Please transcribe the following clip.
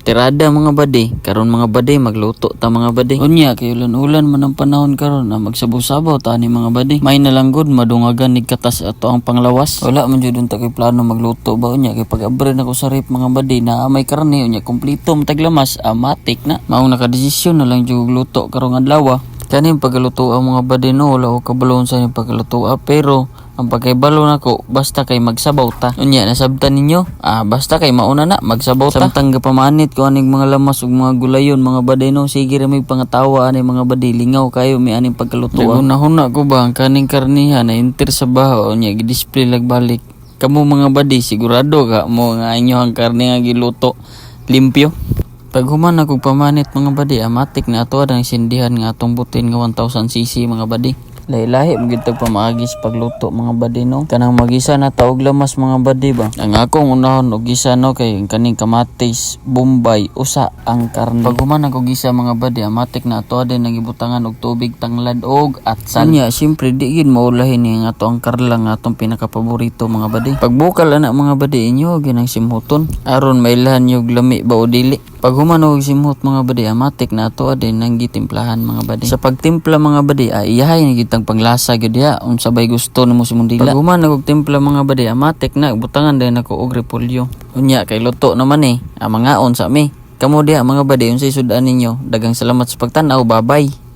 tirada mga badi. Karon mga badi magluto ta mga badi. Unya kay ulan-ulan man ang panahon karon na magsabaw-sabaw ta ni mga badi. May nalanggod madungagan ni katas ato ang panglawas. Wala man jud unta kay plano magluto ba unya kay pag-abre na ko sa rip mga badi na may karne unya kompleto mataglamas amatik na. Maong nakadesisyon na lang jud luto karong adlaw. Kaning pagluto ang mga badi no wala ko kabalon sa inyong pagluto pero ang pagkaibalo nako basta kay magsabaw ta. Unya nasabtan ninyo basta kay mauna na magsabaw ta. Samtang gapamanit ko aning mga lamas ug mga gulayon mga badi no sige ra may pangatawa ani mga badi lingaw kayo may aning pagkaluto. Una ko ba ang kaning karnihan na inter sa baho unya gi-display lag balik. Kamo mga badi sigurado ka mo nga inyo ang karne nga giluto limpyo. Pag human ako pamanit mga badi, amatik na ato ang sindihan nga atong butin nga 1000cc mga badi. Lahi-lahi magitag pamaagis pagluto mga badi no. Kanang magisa na taog lamas mga badi ba. Ang akong unahon og gisa no kay kaning kamatis, bombay, usa ang karne. Pag human ako gisa mga badi, amatik na ato din nagibutangan og tubig tanglad og atsal. Anya syempre di gid maulahin ni nga ato ang karla nga atong pinakapaborito mga badi. Pagbukal ana mga badi inyo ginang simhuton aron mailhan yung lami ba o dili. Pag humanog simhot mga badi, amatik na ato din nang gitimplahan mga badi. Sa pagtimpla mga badi, iyahay na gitang panglasa gyud diha unsa bay gusto nimo si mundila. Pag humanog timpla mga badi, amatik na butangan din ako og repolyo. Unya kay luto naman mangaon sa mi. Kamo diha mga badi unsay sudan ninyo. Dagang salamat sa pagtan-aw, bye-bye.